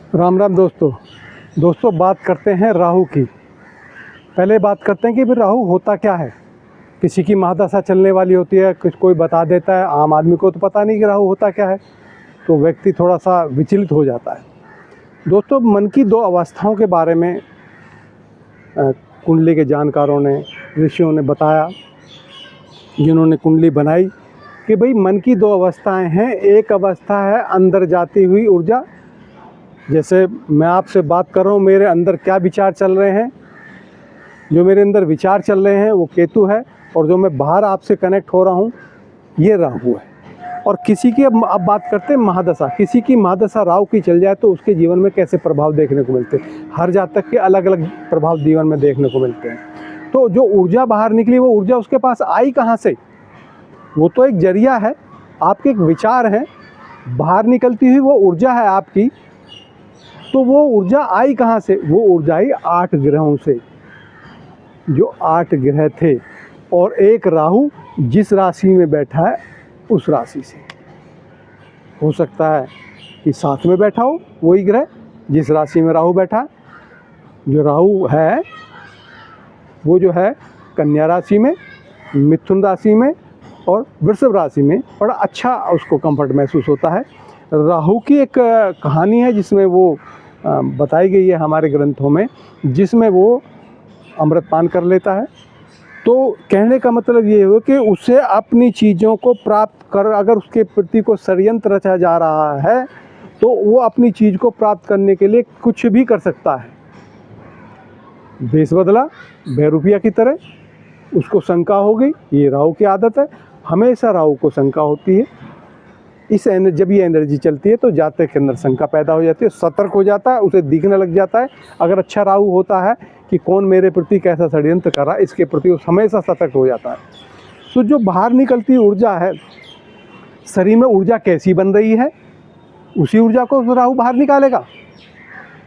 राम राम दोस्तों बात करते हैं राहु की। पहले बात करते हैं कि फिर राहु होता क्या है। किसी की महादशा चलने वाली होती है, कोई बता देता है, आम आदमी को तो पता नहीं कि राहु होता क्या है, तो व्यक्ति थोड़ा सा विचलित हो जाता है। दोस्तों, मन की दो अवस्थाओं के बारे में कुंडली के जानकारों ने, ऋषियों ने बताया, जिन्होंने कुंडली बनाई, कि भाई मन की दो अवस्थाएं हैं। एक अवस्था है अंदर जाती हुई ऊर्जा। जैसे मैं आपसे बात कर रहा हूँ, मेरे अंदर क्या विचार चल रहे हैं, जो मेरे अंदर विचार चल रहे हैं वो केतु है, और जो मैं बाहर आपसे कनेक्ट हो रहा हूँ ये राहु है। और किसी की अब बात करते हैं महादशा। किसी की महादशा राहु की चल जाए तो उसके जीवन में कैसे प्रभाव देखने को मिलते हैं। हर जातक के अलग अलग प्रभाव जीवन में देखने को मिलते हैं। तो जो ऊर्जा बाहर निकली, वो ऊर्जा उसके पास आई कहाँ से? वो तो एक जरिया है, आपके एक विचार हैं, बाहर निकलती हुई वो ऊर्जा है आपकी। तो वो ऊर्जा आई कहाँ से? वो ऊर्जा आई 8 ग्रहों से, जो 8 ग्रह थे, और एक राहु जिस राशि में बैठा है उस राशि से। हो सकता है कि साथ में बैठा हो वही ग्रह जिस राशि में राहु बैठा। जो राहु है वो जो है कन्या राशि में, मिथुन राशि में और वृषभ राशि में बड़ा अच्छा उसको कंफर्ट महसूस होता है। राहु की एक कहानी है जिसमें वो बताई गई है हमारे ग्रंथों में, जिसमें वो अमृतपान कर लेता है। तो कहने का मतलब ये हो कि उसे अपनी चीज़ों को प्राप्त कर, अगर उसके प्रति को षड्यंत्र रचा जा रहा है तो वो अपनी चीज़ को प्राप्त करने के लिए कुछ भी कर सकता है। भेष बदला बेरुपया की तरह, उसको शंका हो गई। ये राहु की आदत है, हमेशा राहु को शंका होती है। जब ये एनर्जी चलती है तो जातक के अंदर शंका पैदा हो जाती है, सतर्क हो जाता है, उसे दिखने लग जाता है। अगर अच्छा राहु होता है कि कौन मेरे प्रति कैसा षड्यंत्र कर रहा है, इसके प्रति वो हमेशा सतर्क हो जाता है। तो जो बाहर निकलती ऊर्जा है, शरीर में ऊर्जा कैसी बन रही है, उसी ऊर्जा को राहु बाहर निकालेगा।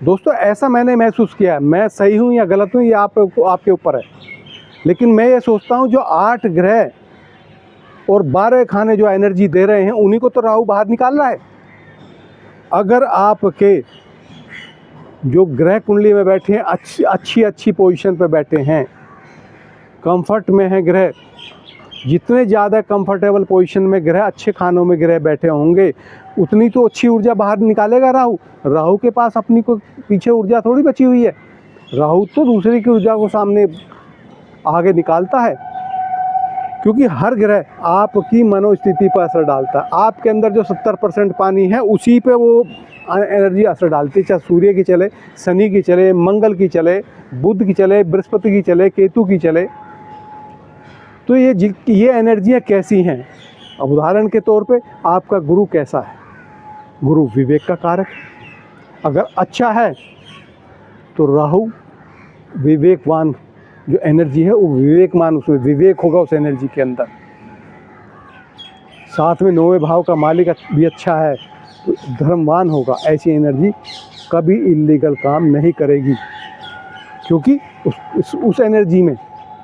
दोस्तों, ऐसा मैंने महसूस किया है। मैं सही हूँ या गलत हूँ ये आपके ऊपर है, लेकिन मैं ये सोचता हूँ जो 8 ग्रह और 12 खाने जो एनर्जी दे रहे हैं उन्हीं को तो राहु बाहर निकाल रहा है। अगर आपके जो ग्रह कुंडली में बैठे हैं, अच्छी पोजीशन पे बैठे हैं, कंफर्ट में है ग्रह, जितने ज़्यादा कंफर्टेबल पोजीशन में ग्रह, अच्छे खानों में ग्रह बैठे होंगे, उतनी तो अच्छी ऊर्जा बाहर निकालेगा राहु। राहु के पास अपनी को पीछे ऊर्जा थोड़ी बची हुई है। राहु तो दूसरे की ऊर्जा को सामने आगे निकालता है, क्योंकि हर ग्रह आपकी मनोस्थिति पर असर डालता है। आपके अंदर जो 70% पानी है उसी पे वो एनर्जी असर डालती है। चाहे सूर्य की चले, शनि की चले, मंगल की चले, बुध की चले, बृहस्पति की चले, केतु की चले। तो ये एनर्जियाँ कैसी हैं? अब उदाहरण के तौर पे आपका गुरु कैसा है? गुरु विवेक का कारक है। अगर अच्छा है तो राहु विवेकवान, जो एनर्जी है वो विवेकमान, उसमें विवेक होगा उस एनर्जी के अंदर। साथ में 9वें भाव का मालिक भी अच्छा है तो धर्मवान होगा। ऐसी एनर्जी कभी इल्लीगल काम नहीं करेगी, क्योंकि उस एनर्जी में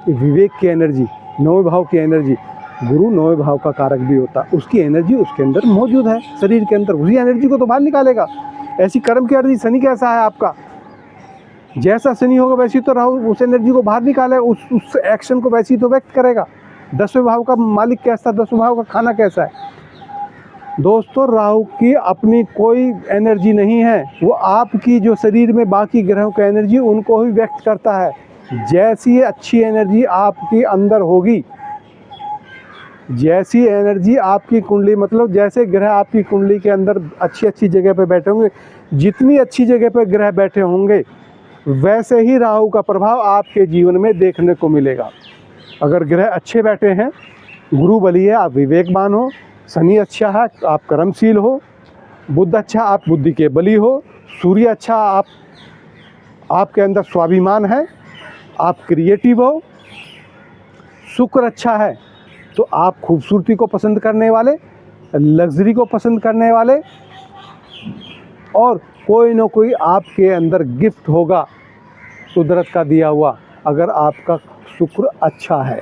विवेक की एनर्जी, 9वें भाव की एनर्जी, गुरु 9वें भाव का कारक भी होता है, उसकी एनर्जी उसके अंदर मौजूद है शरीर के अंदर, उसी एनर्जी को तो बाहर निकालेगा। ऐसी कर्म की एनर्जी, शनि कैसा है आपका, जैसा शनि होगा वैसी तो राहु उस एनर्जी को बाहर निकालेगा, उस एक्शन को वैसी तो व्यक्त करेगा। 10वें भाव का मालिक कैसा, 10वें भाव का खाना कैसा है? दोस्तों, राहु की अपनी कोई एनर्जी नहीं है, वो आपकी जो शरीर में बाकी ग्रहों की एनर्जी उनको ही व्यक्त करता है। जैसी अच्छी एनर्जी आपकी अंदर होगी, जैसी एनर्जी आपकी कुंडली, मतलब जैसे ग्रह आपकी कुंडली के अंदर अच्छी जगह पे बैठे होंगे, जितनी अच्छी जगह पे ग्रह बैठे होंगे वैसे ही राहु का प्रभाव आपके जीवन में देखने को मिलेगा। अगर ग्रह अच्छे बैठे हैं, गुरु बली है, आप विवेकवान हो, शनि अच्छा है, आप कर्मशील हो, बुध अच्छा, आप बुद्धि के बली हो, सूर्य अच्छा, आपके अंदर स्वाभिमान है, आप क्रिएटिव हो, शुक्र अच्छा है तो आप खूबसूरती को पसंद करने वाले, लग्जरी को पसंद करने वाले, और कोई ना कोई आपके अंदर गिफ्ट होगा कुदरत का दिया हुआ। अगर आपका शुक्र अच्छा है,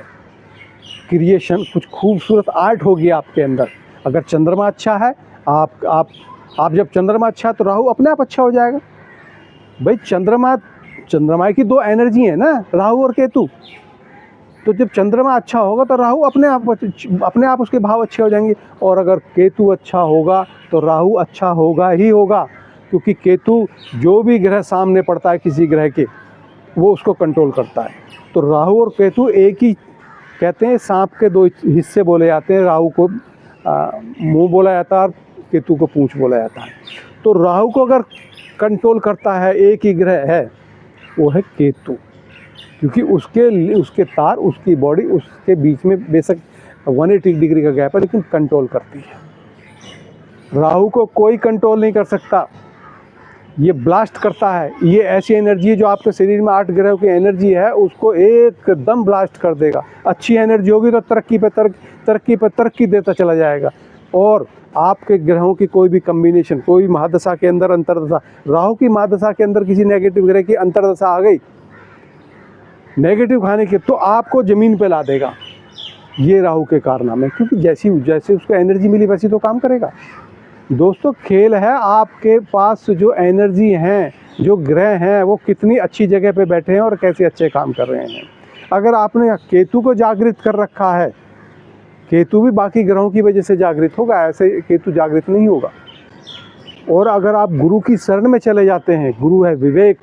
क्रिएशन, कुछ खूबसूरत आर्ट होगी आपके अंदर। अगर चंद्रमा अच्छा है, आप आप जब चंद्रमा अच्छा तो राहु अपने आप अच्छा हो जाएगा। भाई चंद्रमा की दो एनर्जी है ना, राहु और केतु। तो जब चंद्रमा अच्छा होगा तो राहु अपने आप उसके भाव अच्छे हो जाएंगे, और अगर केतु अच्छा होगा तो राहु अच्छा होगा ही होगा, क्योंकि केतु जो भी ग्रह सामने पड़ता है किसी ग्रह के, वो उसको कंट्रोल करता है। तो राहु और केतु एक ही, कहते हैं सांप के दो हिस्से बोले जाते हैं, राहु को मुंह बोला जाता है और केतु को पूंछ बोला जाता है। तो राहु को अगर कंट्रोल करता है एक ही ग्रह है, वो है केतु, क्योंकि उसके तार, उसकी बॉडी, उसके बीच में बेशक 180 डिग्री का गैप है, लेकिन कंट्रोल करती है। राहु को कोई कंट्रोल नहीं कर सकता, ये ब्लास्ट करता है। ये ऐसी एनर्जी है जो आपके शरीर में 8 ग्रहों की एनर्जी है, उसको एकदम ब्लास्ट कर देगा। अच्छी एनर्जी होगी तो तरक्की पे तरक्की देता चला जाएगा। और आपके ग्रहों की कोई भी कम्बिनेशन, कोई महादशा के अंदर अंतरदशा, राहु की महादशा के अंदर किसी नेगेटिव ग्रह की अंतरदशा आ गई नेगेटिव खाने की, तो आपको ज़मीन पे ला देगा। ये राहु के कारनामे, क्योंकि जैसे उसको एनर्जी मिली वैसी तो काम करेगा। दोस्तों खेल है आपके पास जो एनर्जी हैं, जो ग्रह हैं, वो कितनी अच्छी जगह पे बैठे हैं और कैसे अच्छे काम कर रहे हैं। अगर आपने केतु को जागृत कर रखा है, केतु भी बाकी ग्रहों की वजह से जागृत होगा, ऐसे केतु जागृत नहीं होगा। और अगर आप गुरु की शरण में चले जाते हैं, गुरु है विवेक,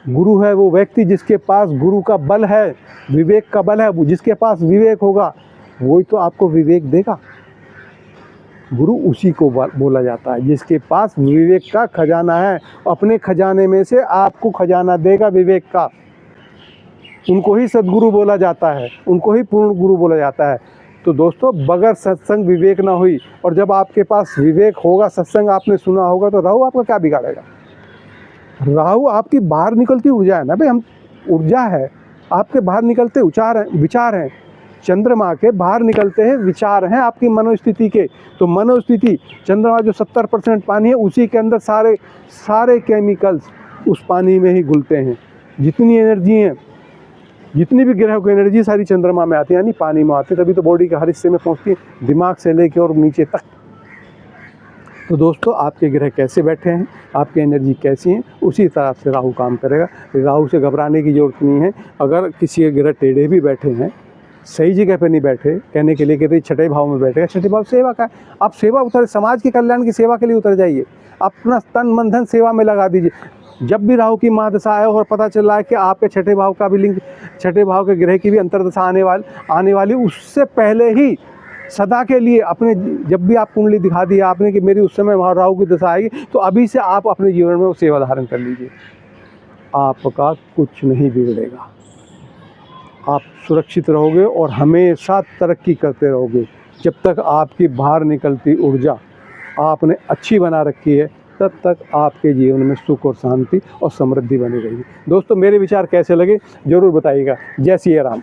गुरु है वो व्यक्ति जिसके पास गुरु का बल है, विवेक का बल है, जिसके पास विवेक होगा वही तो आपको विवेक देगा। गुरु उसी को बोला जाता है जिसके पास विवेक का खजाना है, अपने खजाने में से आपको खजाना देगा विवेक का। उनको ही सद्गुरु बोला जाता है, उनको ही पूर्ण गुरु बोला जाता है। तो दोस्तों बगैर सत्संग विवेक ना हुई, और जब आपके पास विवेक होगा, सत्संग आपने सुना होगा, तो राहु आपका क्या बिगाड़ेगा। राहु आपकी बाहर निकलती ऊर्जा है ना भाई, हम ऊर्जा है, आपके बाहर निकलते विचार हैं। चंद्रमा के बाहर निकलते हैं विचार हैं आपकी मनोस्थिति के। तो मनोस्थिति, चंद्रमा जो 70% पानी है, उसी के अंदर सारे केमिकल्स उस पानी में ही घुलते हैं। जितनी एनर्जी है, जितनी भी ग्रहों की एनर्जी सारी चंद्रमा में आती है, यानी पानी में आती है, तभी तो बॉडी के हर हिस्से में पहुंचती है, दिमाग से लेके और नीचे तक। तो दोस्तों आपके ग्रह कैसे बैठे हैं, आपकी एनर्जी कैसी है, उसी तरह से राहु काम करेगा। राहु से घबराने की ज़रूरत नहीं है। अगर किसी के ग्रह टेढ़े भी बैठे हैं, सही जगह पे नहीं बैठे, कहने के लिए कहते हैं छठे भाव में बैठेगा, छठे भाव सेवा का है। आप सेवा उतर, समाज के कल्याण की सेवा के लिए उतर जाइए, अपना तन मन धन सेवा में लगा दीजिए। जब भी राहु की महादशा आए और पता चल रहा है कि आपके छठे भाव का भी लिंक, छठे भाव के ग्रह की भी अंतरदशा आने वाली, उससे पहले ही सदा के लिए अपने, जब भी आप कुंडली दिखा दी आपने कि मेरी उस समय वहाँ राहु की दशा आएगी, तो अभी से आप अपने जीवन में वो सेवा धारण कर लीजिए। आपका कुछ नहीं बिगड़ेगा, आप सुरक्षित रहोगे और हमेशा तरक्की करते रहोगे। जब तक आपकी बाहर निकलती ऊर्जा आपने अच्छी बना रखी है, तब तक आपके जीवन में सुख और शांति और समृद्धि बनी रहेगी। दोस्तों मेरे विचार कैसे लगे ज़रूर बताइएगा। जय सिया राम।